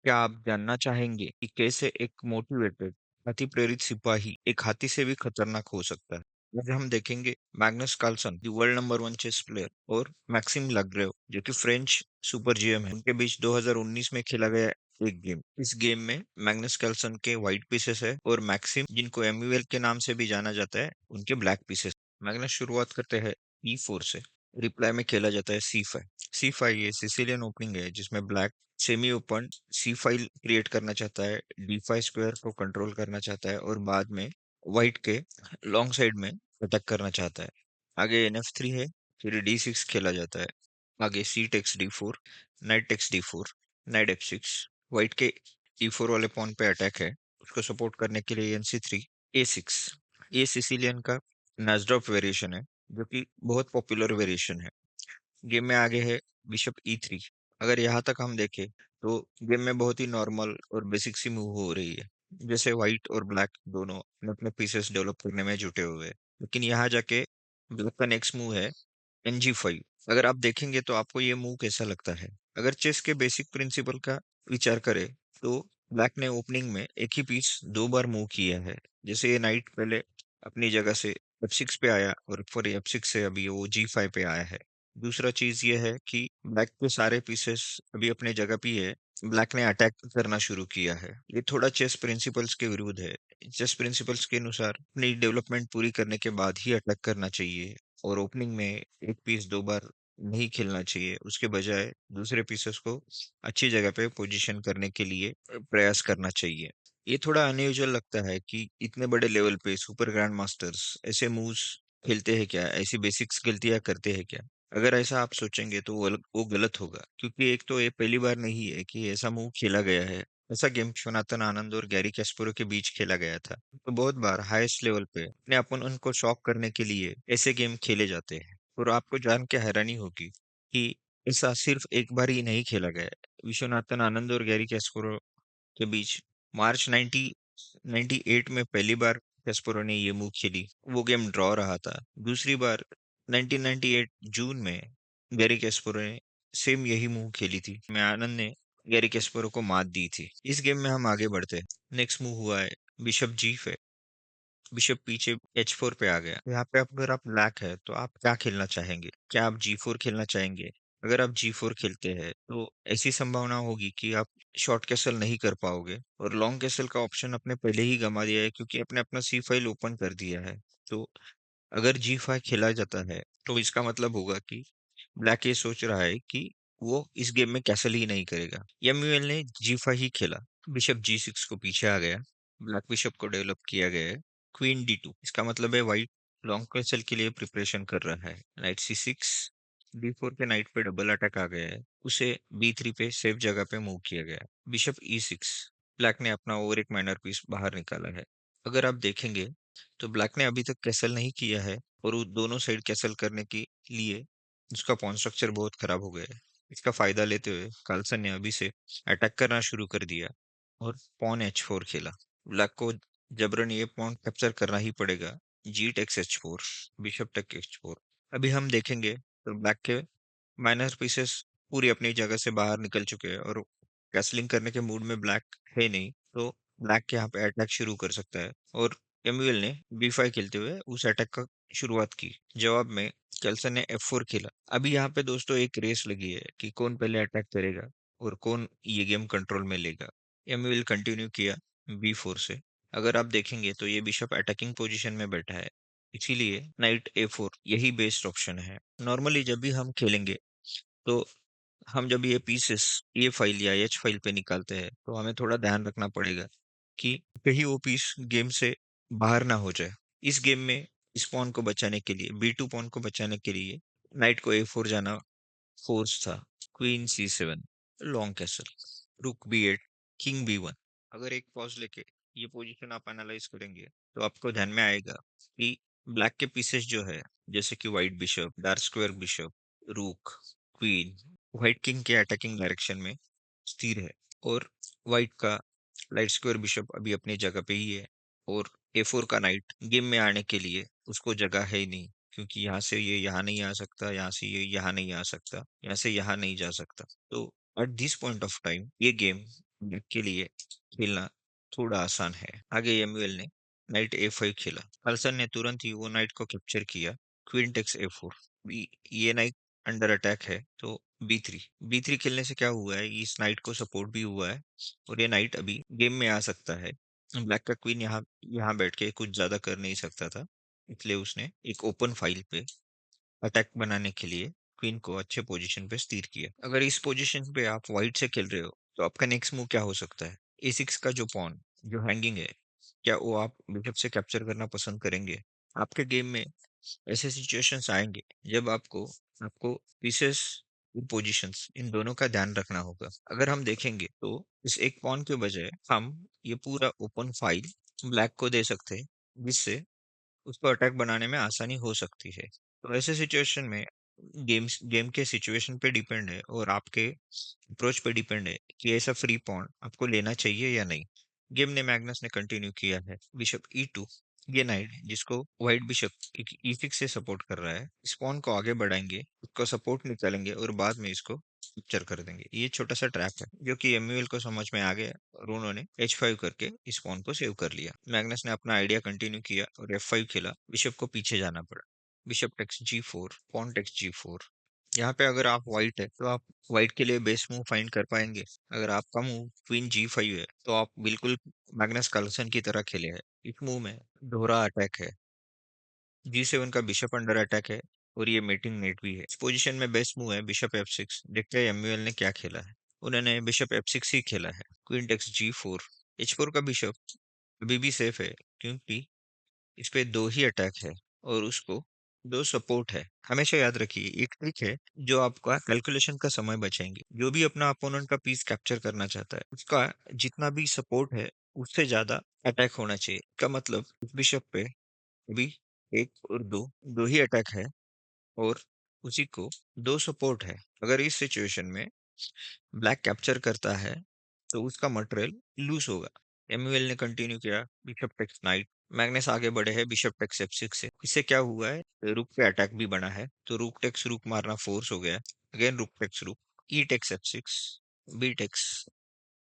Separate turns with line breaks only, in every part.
क्या आप जानना चाहेंगे कि कैसे एक मोटिवेटेड, अति प्रेरित सिपाही एक हाथी से भी खतरनाक हो सकता है? आज हम देखेंगे मैग्नस कार्लसन, जो world number one chess player, और मैक्सिम लाग्रेव, जो कि फ्रेंच सुपर जीएम है, उनके बीच 2019 में खेला गया एक गेम। इस गेम में मैग्नस कार्लसन के व्हाइट पीसेस है और मैक्सिम, जिनको एम्यूएल के नाम से भी जाना जाता है, उनके ब्लैक पीसेस। मैग्नस शुरुआत करते हैं E4 से। रिप्लाई में खेला जाता है C5। C5 ये सिसिलियन ओपनिंग है, जिसमें black semi open C5 create करना चाहता है, D5 स्क्वायर को कंट्रोल करना चाहता है और बाद में व्हाइट के लॉन्ग साइड में अटैक करना चाहता है। आगे NF3 है, फिर D6 खेला जाता है। आगे C takes D4, knight takes D4, knight F6। White के E4 वाले पॉन पे अटैक है, उसको सपोर्ट करने के लिए NC3, A6। ये सिसिलियन का नाजड्रॉप वेरिएशन है, जो कि बहुत पॉपुलर वेरिएशन है। गेम में आगे है बिशप E3। अगर यहाँ तक हम देखें तो गेम में बहुत ही नॉर्मल और बेसिक सी मूव हो रही है, जैसे व्हाइट और ब्लैक दोनों अपने अपने पीसेस डेवलप करने में जुटे हुए हैं। लेकिन यहाँ जाके ब्लैक का नेक्स्ट मूव है NG5। अगर आप देखेंगे तो आपको ये मूव कैसा लगता है? अगर चेस के बेसिक प्रिंसिपल का विचार करें तो ब्लैक ने ओपनिंग में एक ही पीस दो बार मूव किया है। जैसे ये नाइट पहले अपनी जगह से F6 पे आया और फिर F6 से अभी वो G5 पे आया है। दूसरा चीज ये है कि ब्लैक के सारे पीसेस अभी अपने जगह पे ही है। ब्लैक ने अटैक करना शुरू किया है। ये थोड़ा चेस प्रिंसिपल्स के विरुद्ध है। चेस प्रिंसिपल्स के अनुसार अपनी डेवलपमेंट पूरी करने के बाद ही अटैक करना चाहिए और ओपनिंग में एक पीस दो बार नहीं खेलना चाहिए। उसके बजाय दूसरे पीसेस को अच्छी जगह पे पोजीशन करने के लिए प्रयास करना चाहिए। ये थोड़ा अनयूजुअल लगता है कि इतने बड़े लेवल पे सुपर ग्रैंड मास्टर्स ऐसे मूव्स खेलते हैं क्या? ऐसी बेसिक्स गलतियां करते हैं क्या? अगर ऐसा आप सोचेंगे तो वो गलत होगा, क्योंकि एक तो ये पहली बार नहीं है कि ऐसा मूव खेला गया है। ऐसा गेम विश्वनाथन आनंद और गैरी कैस्परो के बीच खेला गया था। तो बहुत बार हाईएस्ट लेवल पे अपने अपन उनको शॉक करने के लिए ऐसे गेम खेले जाते हैं। और आपको जान के हैरानी होगी कि ऐसा सिर्फ एक बार ही नहीं खेला गया है। विश्वनाथन आनंद और गैरी कैस्परो के बीच मार्च 1998 में पहली बार कैस्परो ने ये मूव खेली। वो गेम ड्रॉ रहा था। दूसरी बार 1998 जून में गैरी कैस्परो ने सेम यही मूव खेली थी, मैं आनंद ने गैरी कैस्परो को मात दी थी। इस गेम में हम आगे बढ़ते हैं। नेक्स्ट मूव हुआ है बिशप G5। बिशप पीछे H4 पे आ गया। यहाँ पे अगर आप ब्लैक है तो आप क्या खेलना चाहेंगे? क्या आप G4 खेलना चाहेंगे? अगर आप G4 खेलते हैं तो ऐसी संभावना होगी कि आप शॉर्ट कैसल नहीं कर पाओगे और लॉन्ग कैसल का ऑप्शन आपने पहले ही गंवा दिया है, क्योंकि आपने अपना C फाइल ओपन कर दिया है। तो अगर G5 खेला जाता है तो इसका मतलब होगा कि ब्लैक ये सोच रहा है कि वो इस गेम में कैसल ही नहीं करेगा। एमयूएल ने G5 ही खेला। बिशप G6 को पीछे आ गया। ब्लैक बिशप को डेवलप किया गया है। क्वीन D2, इसका मतलब है व्हाइट लॉन्ग कैसल के लिए प्रिपरेशन कर रहा है। नाइट C6, D4 पे नाइट पे डबल अटैक आ गया है। उसे B3 पे सेफ जगह पे मूव किया गया है। बिशप E6, ब्लैक ने अपना और एक माइनर पीस बाहर निकाला है। अगर आप देखेंगे तो ब्लैक ने अभी तक कैसल नहीं किया है और वो दोनों साइड कैसल करने के लिए उसका पॉन स्ट्रक्चर बहुत खराब हो गया है। इसका फायदा लेते हुए कार्लसन ने अभी से अटैक करना शुरू कर दिया और पॉन H4 खेला। ब्लैक को जबरन ये पॉन कैप्चर करना ही पड़ेगा। G takes H4, bishop take H4। अभी हम देखेंगे तो ब्लैक के माइनर पीसेस पूरी अपनी जगह से बाहर निकल चुके हैं और कैसलिंग करने के मूड में ब्लैक है नहीं। तो ब्लैक यहाँ पे अटैक शुरू कर सकता है और एमयूएल ने B5 खेलते हुए उस अटैक का शुरुआत की। जवाब में केल्सन ने F4 खेला। अभी यहाँ पे दोस्तों एक रेस लगी है कि कौन पहले अटैक करेगा और कौन ये गेम कंट्रोल में लेगा। एमयूएल कंटिन्यू किया B4 से। अगर आप देखेंगे तो ये बिशप अटैकिंग पोजीशन में बैठा है, इसीलिए नाइट A4 यही बेस्ट ऑप्शन है। नॉर्मली जब भी हम खेलेंगे तो हम जब ये पीसेस ए फाइल या एच फाइल पे निकालते हैं तो हमें थोड़ा ध्यान रखना पड़ेगा कि कहीं वो पीस गेम से बाहर ना हो जाए। इस गेम में इस पॉन को बचाने के लिए, B2 पॉन को बचाने के लिए नाइट को A4 जाना फोर्स था। क्वीन C7, लॉन्ग कैसल, रुक B8, किंग B1। अगर एक पॉज लेके ये पोजीशन आप एनालाइज करेंगे तो आपको ध्यान में आएगा कि ब्लैक के पीसेस जो है, जैसे कि white bishop, dark square bishop, रूक, क्वीन, व्हाइट किंग के अटैकिंग डायरेक्शन में स्थिर है और व्हाइट का लाइट स्क्वायर बिशप अभी अपनी जगह पे ही है और A4 का नाइट गेम में आने के लिए उसको जगह है ही नहीं, क्योंकि यहाँ से ये यहाँ नहीं आ सकता, यहाँ से ये यहाँ नहीं आ सकता, यहाँ से यहाँ नहीं जा सकता। तो at this point of time ये गेम ब्लैक के लिए खेलना थोड़ा आसान है। आगे एमयूएल ने नाइट ए5 खेला। कार्लसन ने तुरंत ही वो नाइट को कैप्चर किया। क्वीन टेक्स ए4। ये नाइट अंडर अटैक है तो बी3। बी3 खेलने से क्या हुआ है, इस नाइट को सपोर्ट भी हुआ है और ये नाइट अभी गेम में आ सकता है। ब्लैक का क्वीन यहाँ यहाँ बैठ के कुछ ज्यादा कर नहीं सकता था, इसलिए उसने एक ओपन फाइल पे अटैक बनाने के लिए क्वीन को अच्छे पोजीशन पे स्थिर किया। अगर इस पोजीशन पे आप व्हाइट से खेल रहे हो तो आपका नेक्स्ट मूव क्या हो सकता है? ए6 का जो पॉन जो हैंगिंग है, क्या वो आप बिशप से कैप्चर करना पसंद करेंगे? आपके गेम में ऐसे सिचुएशंस आएंगे जब आपको आपको पीसेस पोजीशंस इन दोनों का ध्यान रखना होगा। अगर हम देखेंगे तो इस एक पॉन के बजाय हम ये पूरा ओपन फाइल ब्लैक को दे सकते हैं, जिससे उसको अटैक बनाने में आसानी हो सकती है। तो ऐसे सिचुएशन में गेम के सिचुएशन पे डिपेंड है और आपके अप्रोच पे डिपेंड है कि ऐसा फ्री पॉन आपको लेना चाहिए या नहीं। गेम ने मैग्नस ने कंटिन्यू किया है बिशप ई2। ये नाइट जिसको व्हाइट बिशप ई6 से सपोर्ट कर रहा है, इस पॉन को आगे बढ़ाएंगे, उसका सपोर्ट निकालेंगे और बाद में इसको कैप्चर कर देंगे। ये छोटा सा ट्रैप है जो कि एमयूएल को समझ में आ गया और उन्होंने h5 करके इस पॉन को सेव कर लिया। मैग्नस ने अपना आइडिया कंटिन्यू किया और f5 खेला। बिशप को पीछे जाना पड़ा। बिशप टेक्स जी4, पॉन टेक्स जी4। यहाँ पे अगर आप व्हाइट है तो आप व्हाइट के लिए बेस्ट मूव फाइंड कर पाएंगे। अगर आपका मूव क्वीन जी5 है तो आप बिल्कुल मैग्नस कार्लसन की तरह खेले हैं। इस मूव में दोहरा अटैक है। जी7 का बिशप अंडर अटैक है और ये मीटिंग नेट भी है। इस पोजीशन में बेस्ट मूव है बिशप f6। देखते हैं एमयूएल ने क्या खेला है। उन्होंने बिशप f6 ही खेला है। Queen takes जी4। h4 का बिशप अभी भी सेफ है क्योंकि इस पे दो ही अटैक है और उसको दो सपोर्ट है। हमेशा याद रखिए एक ट्रिक है जो आपका कैलकुलेशन का समय बचाएंगे। जो भी अपना अपोनेंट का पीस कैप्चर करना चाहता है उसका जितना भी सपोर्ट है उससे ज्यादा अटैक होना चाहिए। का मतलब इस बिशप पे अभी एक और दो दो ही अटैक है और उसी को दो सपोर्ट है। अगर इस सिचुएशन में ब्लैक कैप्चर करता है तो उसका मटेरियल लूज होगा। एमयूएल ने कंटिन्यू किया बिशप टेक्स नाइट। मैग्नस आगे बढ़े हैं बिशप टेक्स f6 से। इससे क्या हुआ है, रुक पे अटैक भी बना है तो रुक टेक्स रुक मारना फोर्स हो गया। अगेन रुक टेक्स रुक, ई takes f6, B takes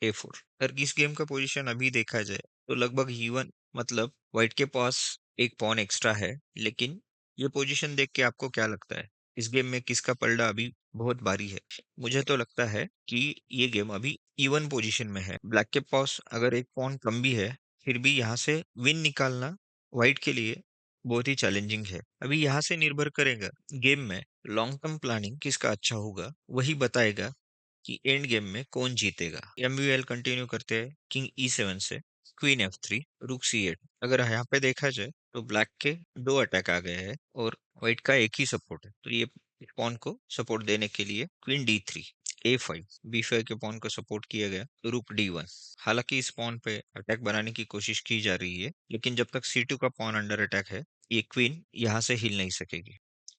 a4। अगर इस गेम का पोजीशन अभी देखा जाए तो लगभग इवन, मतलब व्हाइट के पास एक पॉन एक्स्ट्रा है। लेकिन ये पोजीशन देख के आपको क्या लगता है, इस गेम में किसका पलड़ा अभी बहुत भारी है? मुझे तो लगता है कि ये गेम अभी इवन पोजीशन में है। ब्लैक के पास अगर एक पॉन कम भी है फिर भी यहाँ से विन निकालना व्हाइट के लिए बहुत ही चैलेंजिंग है। अभी यहाँ से निर्भर करेगा गेम में लॉन्ग टर्म प्लानिंग किसका अच्छा होगा, वही बताएगा कि एंड गेम में कौन जीतेगा। एमयूएल कंटिन्यू करते हैं किंग ई7 से क्वीन f3, रुक c8। अगर यहाँ पे देखा जाए तो ब्लैक के दो अटैक आ गए हैं और व्हाइट का एक ही सपोर्ट है, तो ये पॉन को सपोर्ट देने के लिए क्वीन d3, a5, b5 के पॉन को सपोर्ट किया गया तो रुक d1। हालांकि इस पॉन पे अटैक बनाने की कोशिश की जा रही है लेकिन जब तक c2 का पॉन अंडर अटैक है ये क्वीन यहाँ से हिल नहीं सकेगी।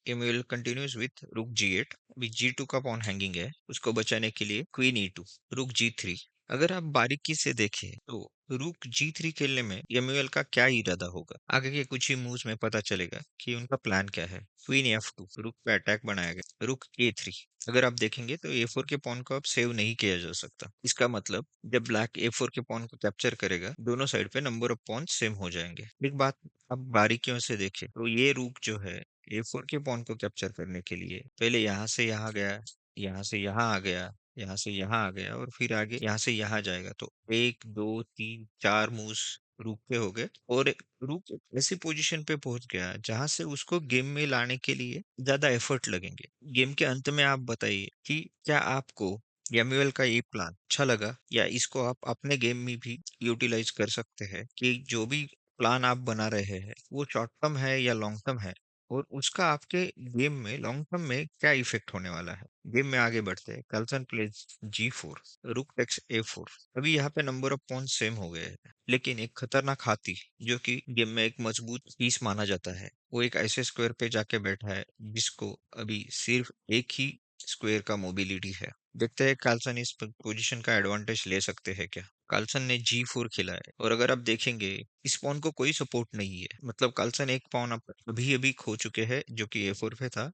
Emil continues with रुक g8। अभी g2 का पॉन हैंगिंग है, उसको बचाने के लिए क्वीन e2, रुक g3। अगर आप बारीकी से देखें तो रुक g3 खेलने में एमुएल का क्या इरादा होगा, आगे के कुछ ही मूव्स में पता चलेगा कि उनका प्लान क्या है। क्वीन f2, रुक पे अटैक बनाया गया। रुक a3। अगर आप देखेंगे तो a4 के पॉन को अब सेव नहीं किया जा सकता। इसका मतलब जब ब्लैक a4 के पॉन को कैप्चर करेगा दोनों साइड पे नंबर ऑफ पॉन सेम हो जाएंगे। एक बात अब बारीकियों से देखें तो ये रुक जो है ए4 के पॉन को कैप्चर करने के लिए पहले यहाँ से यहाँ गया, यहाँ से यहाँ आ गया, यहाँ से यहाँ आ गया और फिर आगे यहाँ से यहाँ जाएगा। तो एक दो तीन चार मूव्स रुक पे हो गए और रुक ऐसी पोजीशन पे पहुंच गया जहां से उसको गेम में लाने के लिए ज्यादा एफर्ट लगेंगे। गेम के अंत में आप बताइए कि क्या आपको यम्यूएल का ये प्लान अच्छा लगा या इसको आप अपने गेम में भी यूटिलाइज कर सकते हैं कि जो भी प्लान आप बना रहे हैं वो शॉर्ट टर्म है या लॉन्ग टर्म है और उसका आपके गेम में लॉन्ग टर्म में क्या इफेक्ट होने वाला है। गेम में आगे बढ़ते हैं। कर्सन प्लेज जी4, रुक टेक्स ए4। अभी यहाँ पे नंबर ऑफ पॉइंट सेम हो गए हैं लेकिन एक खतरनाक हाथी जो कि गेम में एक मजबूत पीस माना जाता है वो एक ऐसे स्क्वायर पे जाके बैठा है जिसको अभी सिर्फ एक ही स्क्वायर का मोबिलिटी है। देखते हैं कार्लसन इस पोजीशन का एडवांटेज ले सकते हैं क्या। कार्लसन ने जी4 खेला है और अगर आप देखेंगे इस पॉन को कोई सपोर्ट नहीं है, मतलब कार्लसन एक पॉन अभी अभी खो चुके हैं जो कि ए4 पे था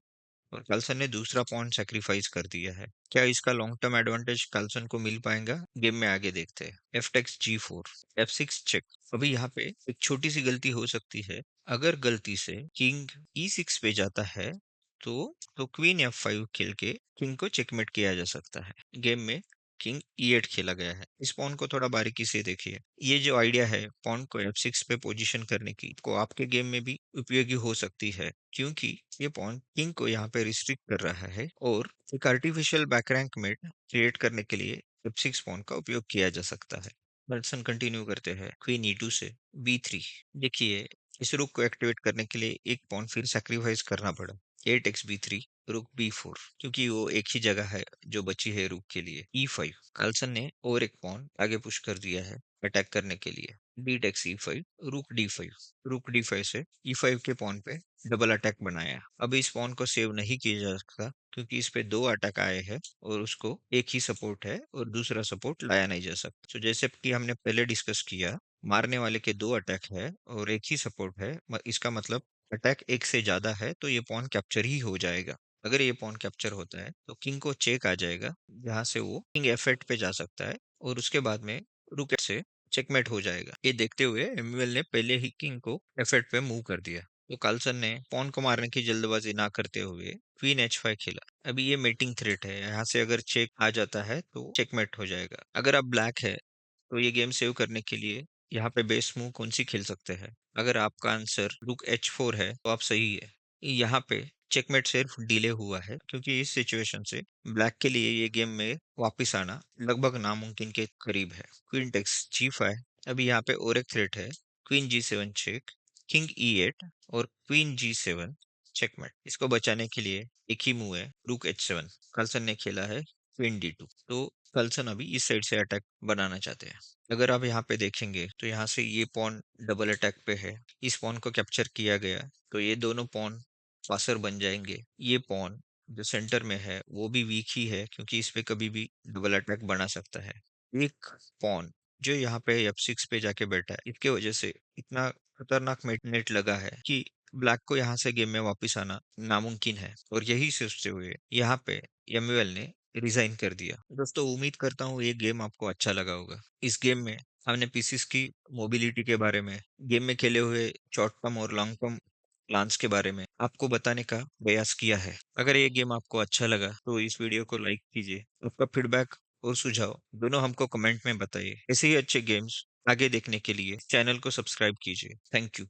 और कार्लसन ने दूसरा पॉन सैक्रिफाइस कर दिया है। क्या इसका लॉन्ग टर्म एडवांटेज कार्लसन को मिल पाएगा? गेम में आगे देखते हैं। F takes G4, F6 check. अभी यहाँ पे एक छोटी सी गलती हो सकती है। अगर गलती से किंग E6 पे जाता है तो क्वीन F5 खेल के किंग को चेकमेट किया जा सकता है। गेम में किंग E8 खेला गया है। इस पॉन को थोड़ा बारीकी से देखिए। ये जो आइडिया है पॉन को F6 पे पोजीशन करने की, को आपके गेम में भी उपयोगी हो सकती है, क्योंकि ये पॉन किंग को यहाँ पे रिस्ट्रिक्ट कर रहा है और एक आर्टिफिशियल बैकरैंक मेट क्रिएट करने के लिए F6 पॉन का उपयोग किया जा सकता है। बर्सन कंटिन्यू करते हैं क्वीन E2 से B3। देखिए, इस रुक को एक्टिवेट करने के लिए एक पॉन फिर सैक्रिफाइस करना पड़ा। 8x B3, रुक B4, क्योंकि वो एक ही जगह है जो बची है रुक के लिए। E5, कार्लसन ने और एक पॉन आगे पुश कर दिया है अटैक करने के लिए। डी टेक्स E5, रुक D5, रुक D5 से E5 के पॉन पे डबल अटैक बनाया। अब इस पॉन को सेव नहीं किया जा सकता क्योंकि इस पे 2 अटैक आए हैं और उसको एक ही सपोर्ट है और दूसरा सपोर्ट लाया नहीं जा सकता। तो जैसे कि हमने पहले डिस्कस किया, मारने वाले के 2 अटैक है और एक ही सपोर्ट है। इसका मतलब अटैक एक से ज्यादा है तो ये पॉन कैप्चर ही हो जाएगा। अगर ये पॉन कैप्चर होता है तो किंग को चेक आ जाएगा, जहां से वो किंग F8 पे जा सकता है और उसके बाद में रुक से चेकमेट हो जाएगा। ये देखते हुए एमयूएल ने पहले ही किंग को F8 पे मूव कर दिया। तो कार्लसन ने पॉन को मारने की जल्दबाजी ना करते हुए क्वीन H5 खेला। अभी ये मेटिंग थ्रेट है, यहाँ से अगर चेक आ जाता है तो चेकमेट हो जाएगा। अगर आप ब्लैक है तो ये गेम सेव करने के लिए यहाँ पे बेस्ट मूव कौन सी खेल सकते हैं? अगर आपका आंसर रुक H4 है तो आप सही है। यहाँ पे चेकमेट सिर्फ डिले हुआ है क्योंकि इस सिचुएशन से ब्लैक के लिए ये गेम में वापस आना लगभग नामुमकिन के करीब है। Queen takes G5। अभी यहाँ पे और एक थ्रेट है, queen G7 check, king E8 और क्वीन G7 चेकमेट। इसको बचाने के लिए एक ही मूव है, रुक H7। कार्लसन ने खेला है क्वीन D2। तो कार्लसन अभी इस साइड से अटैक बनाना चाहते हैं। अगर आप यहाँ पे देखेंगे तो यहाँ से ये पॉन डबल अटैक पे है। इस पॉन को कैप्चर किया गया तो ये दोनों पॉन पासर बन जाएंगे। ये पॉन जो सेंटर में है वो भी वीक ही है क्योंकि इस पे कभी भी डबल अटैक बना सकता है। एक पॉन जो यहाँ पे F6 पे जाके बैठा है, इसके वजह से इतना खतरनाक नेट लगा है कि ब्लैक को यहाँ से गेम में वापस आना नामुमकिन है और यही सोचते हुए यहाँ पे एमयूएल ने रिजाइन कर दिया। दोस्तों, उम्मीद करता हूँ ये गेम आपको अच्छा लगा होगा। इस गेम में हमने पीसीस की मोबिलिटी के बारे में, गेम में खेले हुए शॉर्ट टर्म और लॉन्ग टर्म प्लान्स के बारे में आपको बताने का प्रयास किया है। अगर ये गेम आपको अच्छा लगा तो इस वीडियो को लाइक कीजिए। आपका फीडबैक और सुझाव दोनों हमको कमेंट में बताइए। ऐसे ही अच्छे गेम्स आगे देखने के लिए चैनल को सब्सक्राइब कीजिए। Thank you.